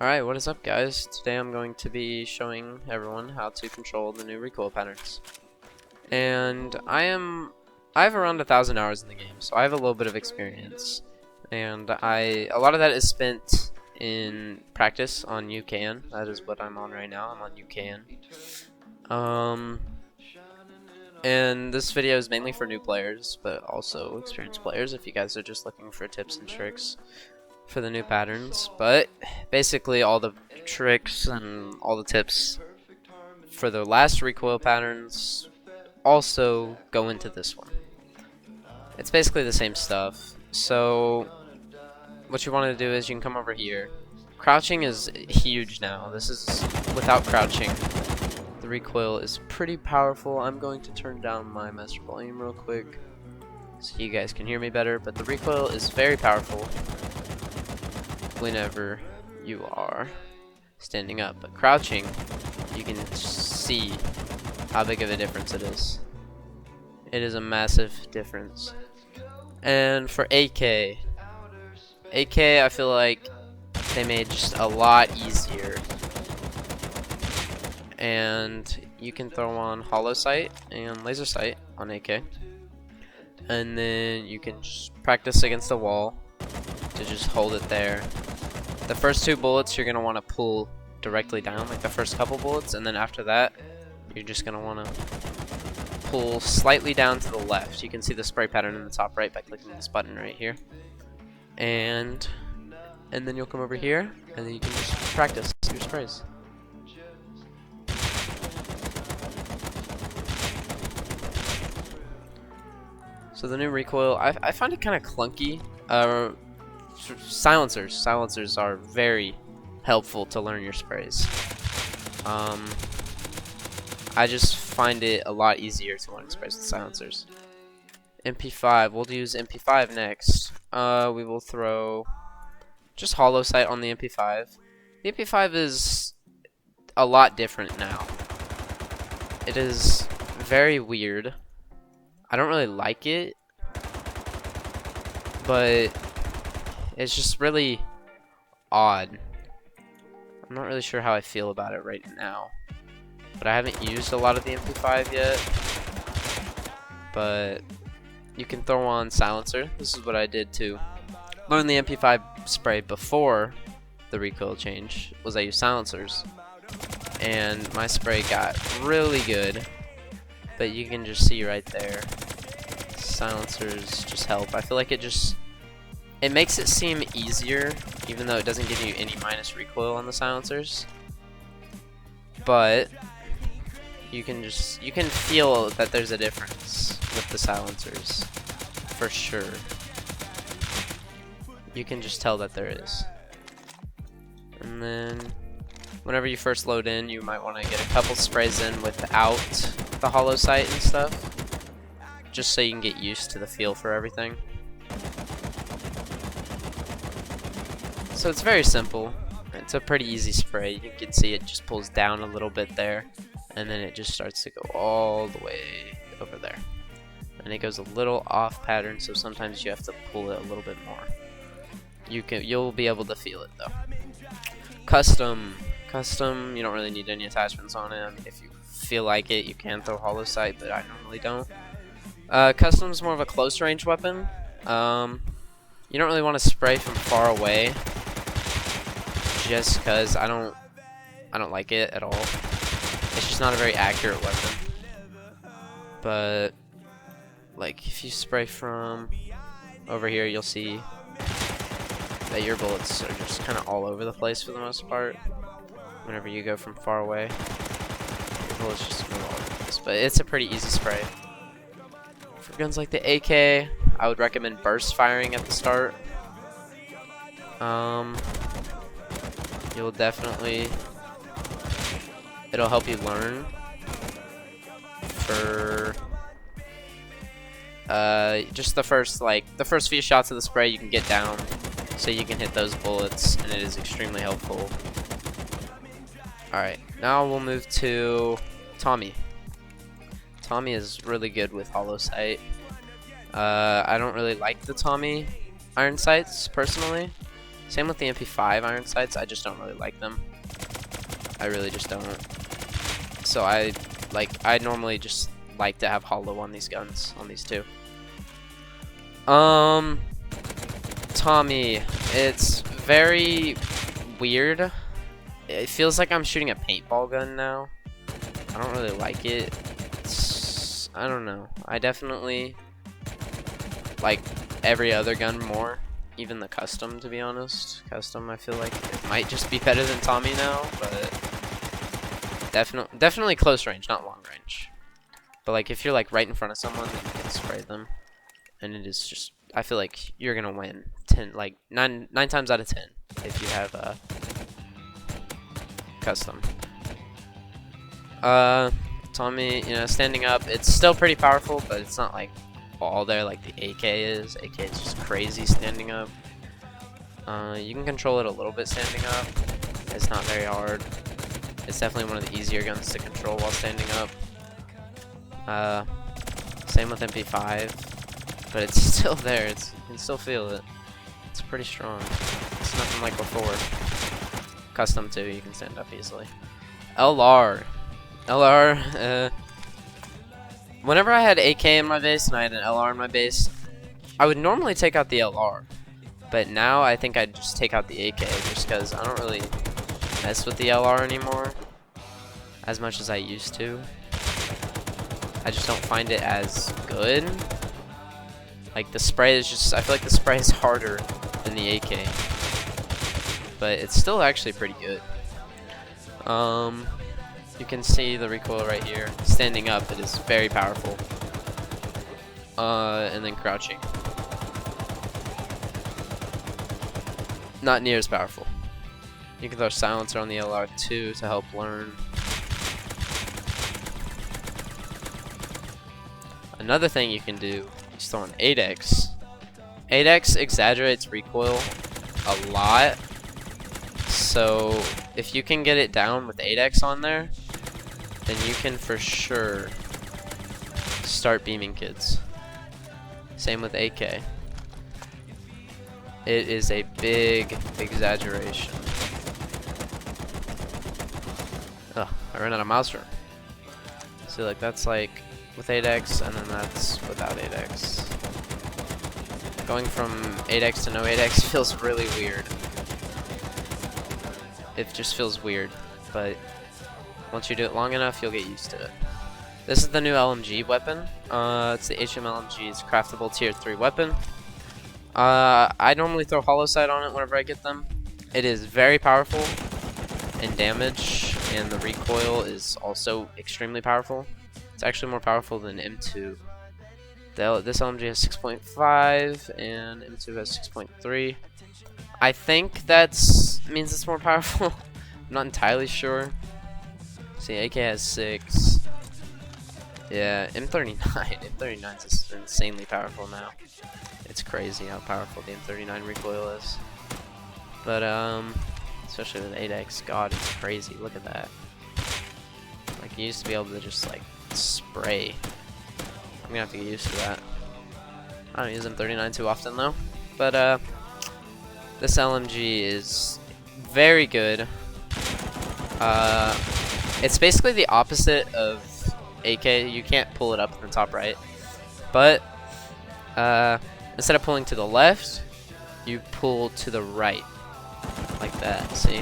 Alright, what is up guys? Today I'm going to be showing everyone how to control the new recoil patterns. And I have around 1,000 hours in the game, so I have a little bit of experience. And a lot of that is spent in practice on UCAN. That is what I'm on right now. I'm on UCAN. And this video is mainly for new players, but also experienced players if you guys are just looking for tips and tricks for the new patterns. But basically all the tricks and all the tips for the last recoil patterns also go into this one. It's basically the same stuff. So what you want to do is you can come over here. Crouching is huge now. This is without crouching. The recoil is pretty powerful. I'm going to turn down my master volume real quick so you guys can hear me better, but the recoil is very powerful whenever you are standing up. But crouching, you can see how big of a difference it is. It is a massive difference. And for AK I feel like they made just a lot easier. And you can throw on hollow sight and laser sight on AK. And then you can just practice against the wall to just hold it there. The first two bullets you're going to want to pull directly down, like the first couple bullets, and then after that you're just going to want to pull slightly down to the left. You can see the spray pattern in the top right by clicking this button right here. And then you'll come over here and then you can just practice your sprays. So the new recoil, I find it kind of clunky. Silencers are very helpful to learn your sprays. I just find it a lot easier to learn sprays with silencers. MP5, we'll use MP5 next. We will throw just hollow sight on the MP5. The MP5 is a lot different now. It is very weird. I don't really like it, but it's just really odd. I'm not really sure how I feel about it right now, but I haven't used a lot of the MP5 yet. But you can throw on silencer. This is what I did to learn the MP5 spray before the recoil change. Was I used silencers, and my spray got really good. But you can just see right there, silencers just help. I feel like it makes it seem easier, even though it doesn't give you any minus recoil on the silencers. But you can feel that there's a difference with the silencers, for sure. You can just tell that there is. And then whenever you first load in, you might want to get a couple sprays in without the hollow sight and stuff, just so you can get used to the feel for everything. So it's very simple. It's a pretty easy spray. You can see it just pulls down a little bit there, and then it just starts to go all the way over there. And it goes a little off pattern, so sometimes you have to pull it a little bit more. You'll be able to feel it though. Custom, you don't really need any attachments on it. I mean, if you feel like it, you can throw hollow sight, but I normally don't. Custom's more of a close range weapon. You don't really want to spray from far away, just because I don't like it at all. It's just not a very accurate weapon. But like if you spray from over here, you'll see that your bullets are just kind of all over the place for the most part. Whenever you go from far away, your bullets just move all over the place. But it's a pretty easy spray. For guns like the AK, I would recommend burst firing at the start. It'll help you learn. For just the first few shots of the spray, you can get down so you can hit those bullets, and it is extremely helpful. Alright, now we'll move to Tommy. Tommy is really good with hollow sight. I don't really like the Tommy iron sights personally. Same with the MP5 iron sights. I just don't really like them. I really just don't. So I normally just like to have hollow on these guns, on these two. Tommy, it's very weird. It feels like I'm shooting a paintball gun now. I don't really like it. I don't know. I definitely like every other gun more. Even the custom, to be honest. Custom, I feel like it might just be better than Tommy now, but definitely close range, not long range. But like if you're like right in front of someone, then you can spray them, and it is just. I feel like you're gonna win 9 times out of 10 if you have a custom. Tommy, you know, standing up, it's still pretty powerful, but it's not like all there like the AK is. AK is just crazy standing up. You can control it a little bit standing up. It's not very hard. It's definitely one of the easier guns to control while standing up. Same with MP5, but it's still there. You can still feel it. It's pretty strong. It's nothing like before. Custom too, you can stand up easily. LR. Whenever I had AK in my base and I had an LR in my base, I would normally take out the LR. But now I think I'd just take out the AK just because I don't really mess with the LR anymore as much as I used to. I just don't find it as good. Like the spray is just, I feel like the spray is harder than the AK. But it's still actually pretty good. You can see the recoil right here. Standing up, it is very powerful. And then crouching. Not near as powerful. You can throw silencer on the LR too to help learn. Another thing you can do is throw an 8x. 8x exaggerates recoil a lot. So if you can get it down with 8x on there, then you can for sure start beaming kids. Same with AK. It is a big exaggeration. Ugh, I ran out of mouse room. See, like that's like with 8x, and then that's without 8x. Going from 8x to no 8x feels really weird. It just feels weird, but once you do it long enough, you'll get used to it. This is the new LMG weapon. It's the HM LMG. It's a craftable tier 3 weapon. I normally throw hollow sight on it whenever I get them. It is very powerful in damage, and the recoil is also extremely powerful. It's actually more powerful than M2. This LMG has 6.5 and M2 has 6.3. I think that means it's more powerful. I'm not entirely sure. See, AK has 6. Yeah, M39. M39 is insanely powerful now. It's crazy how powerful the M39 recoil is. But especially with 8x, God, it's crazy. Look at that. Like you used to be able to just like spray. I'm gonna have to get used to that. I don't use M39 too often though. But this LMG is very good. It's basically the opposite of AK. You can't pull it up in the top right, but instead of pulling to the left, you pull to the right, like that. See?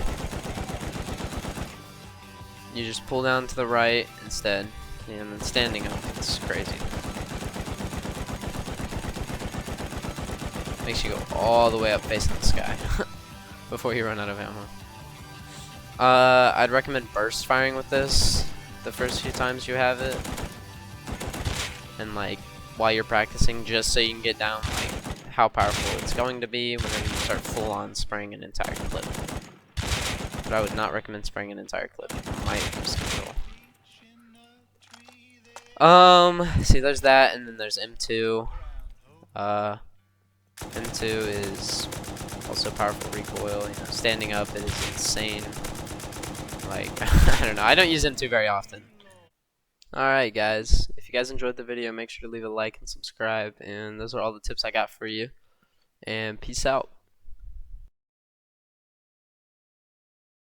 You just pull down to the right instead, and then standing up. It's crazy. Makes you go all the way up facing the sky before you run out of ammo. I'd recommend burst firing with this the first few times you have it, and like while you're practicing, just so you can get down like how powerful it's going to be whenever you start full on spraying an entire clip. But I would not recommend spraying an entire clip. You might lose control. See, there's that, and then there's M2. M2 is also powerful recoil. You know, standing up, it is insane. Like, I don't know. I don't use M2 very often. Alright, guys. If you guys enjoyed the video, make sure to leave a like and subscribe. And those are all the tips I got for you. And peace out.